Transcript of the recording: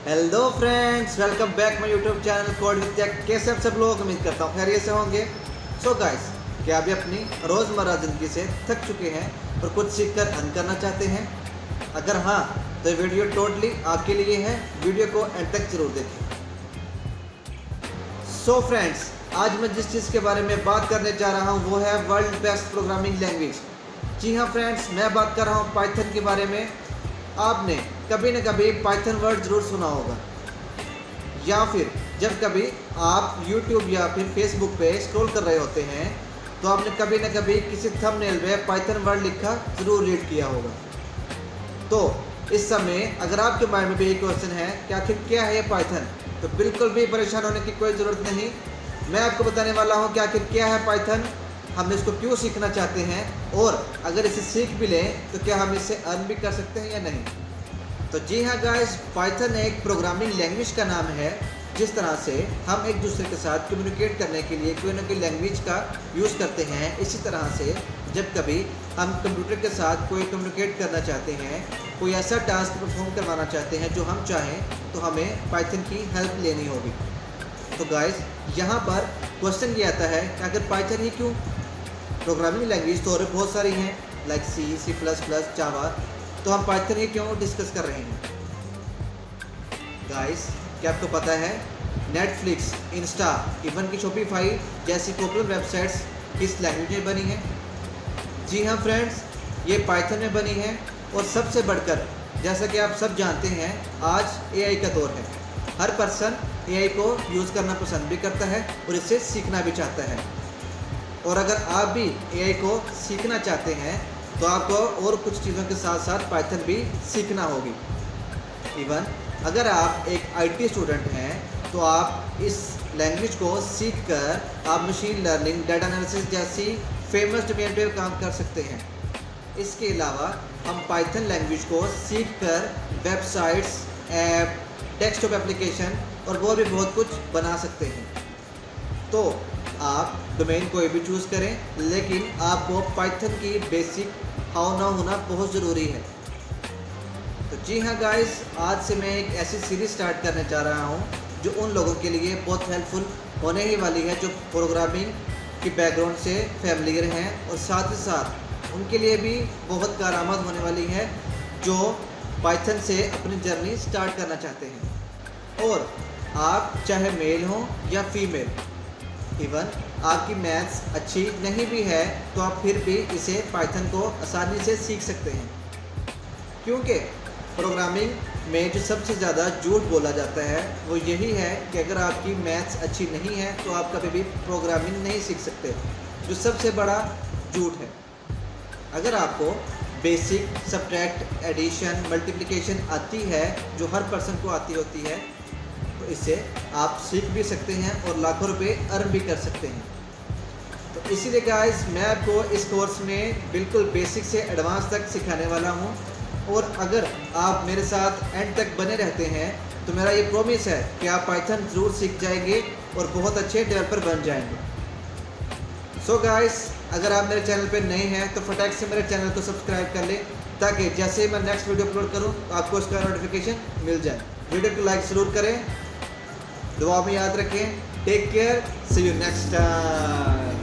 Hello friends, welcome back my YouTube channel code with tech. कैसे आप सब लोग, उम्मीद करता हूँ खैरियत से होंगे। सो गाइस, क्या अभी अपनी रोज़मर्रा ज़िंदगी से थक चुके हैं और कुछ सीख कर अर्न करना चाहते हैं? अगर हाँ, तो वीडियो टोटली आपके लिए है। वीडियो को एंड तक जरूर देखें। सो फ्रेंड्स, आज मैं जिस चीज़ के बारे में बात करने जा रहा हूँ वो है वर्ल्ड बेस्ट प्रोग्रामिंग लैंग्वेज। जी हाँ फ्रेंड्स, मैं बात कर रहा हूँ पाइथन के बारे में। आपने कभी न कभी पाइथन वर्ड ज़रूर सुना होगा, या फिर जब कभी आप YouTube या फिर Facebook पे स्क्रॉल कर रहे होते हैं तो आपने कभी न कभी किसी थंबनेल में पाइथन वर्ड लिखा ज़रूर रीड किया होगा। तो इस समय अगर आपके माइंड में भी एक क्वेश्चन है कि आखिर क्या है ये पाइथन, तो बिल्कुल भी परेशान होने की कोई ज़रूरत नहीं। मैं आपको बताने वाला हूँ कि आखिर क्या है पाइथन, हम इसको क्यों सीखना चाहते हैं, और अगर इसे सीख भी लें तो क्या हम इससे अर्न भी कर सकते हैं या नहीं। तो जी हाँ गाइस, पाइथन एक प्रोग्रामिंग लैंग्वेज का नाम है। जिस तरह से हम एक दूसरे के साथ कम्युनिकेट करने के लिए कोई ना कोई लैंग्वेज का यूज़ करते हैं, इसी तरह से जब कभी हम कंप्यूटर के साथ कोई कम्युनिकेट करना चाहते हैं, कोई ऐसा टास्क परफॉर्म करवाना चाहते हैं जो हम चाहें, तो हमें पाइथन की हेल्प लेनी होगी। तो गाइस, यहाँ पर क्वेश्चन ये आता है कि अगर पाइथन ही क्यों? प्रोग्रामिंग लैंग्वेज तो और बहुत सारी हैं, लाइक सी प्लस प्लस, जावा, तो हम पाइथन ही क्यों डिस्कस कर रहे हैं? गाइस, क्या आपको पता है नेटफ्लिक्स, इंस्टा, इवन की शॉपिफाई जैसी पॉपुलर वेबसाइट्स किस लैंग्वेज में बनी हैं? जी हाँ फ्रेंड्स, ये पाइथन में बनी है। और सबसे बढ़कर, जैसा कि आप सब जानते हैं, आज एआई का दौर है। हर पर्सन एआई को यूज़ करना पसंद भी करता है और इसे सीखना भी चाहता है। और अगर आप भी एआई को सीखना चाहते हैं तो आपको और कुछ चीज़ों के साथ साथ पाइथन भी सीखना होगी। इवन अगर आप एक आईटी स्टूडेंट हैं तो आप इस लैंग्वेज को सीखकर आप मशीन लर्निंग, डाटा एनालिसिस जैसी फेमस डोमेन पे काम कर सकते हैं। इसके अलावा हम पाइथन लैंग्वेज को सीखकर वेबसाइट्स, ऐप, डेस्कटॉप एप्लीकेशन और वो भी बहुत कुछ बना सकते हैं। तो आप डोमेन कोई भी चूज़ करें, लेकिन आपको पाइथन की बेसिक हाउ ना होना बहुत ज़रूरी है। तो जी हाँ गाइस, आज से मैं एक ऐसी सीरीज़ स्टार्ट करने जा रहा हूँ जो उन लोगों के लिए बहुत हेल्पफुल होने ही वाली है जो प्रोग्रामिंग की बैकग्राउंड से फैमिलियर हैं, और साथ ही साथ उनके लिए भी बहुत कारआमद होने वाली है जो पाइथन से अपनी जर्नी स्टार्ट करना चाहते हैं। और आप चाहे मेल हो या फीमेल, इवन आपकी मैथ्स अच्छी नहीं भी है तो आप फिर भी इसे पाइथन को आसानी से सीख सकते हैं। क्योंकि प्रोग्रामिंग में जो सबसे ज़्यादा झूठ बोला जाता है वो यही है कि अगर आपकी मैथ्स अच्छी नहीं है तो आप कभी भी प्रोग्रामिंग नहीं सीख सकते, जो सबसे बड़ा झूठ है। अगर आपको बेसिक सब्ट्रैक्ट, एडिशन, मल्टीप्लिकेशन आती है, जो हर पर्सन को आती होती है, तो इससे आप सीख भी सकते हैं और लाखों रुपए अर्न भी कर सकते हैं। तो इसीलिए गाइस, मैं आपको इस कोर्स में बिल्कुल बेसिक से एडवांस तक सिखाने वाला हूं। और अगर आप मेरे साथ एंड तक बने रहते हैं तो मेरा ये प्रॉमिस है कि आप पाइथन ज़रूर सीख जाएंगे और बहुत अच्छे डेवलपर बन जाएंगे। सो गाइस, अगर आप मेरे चैनल पर नए हैं तो फटाक से मेरे चैनल को सब्सक्राइब कर लें, ताकि जैसे ही मैं नेक्स्ट वीडियो अपलोड करूं तो आपको उसका नोटिफिकेशन मिल जाए। वीडियो को लाइक ज़रूर करें, दुआ में याद रखें। Take care, see you next time.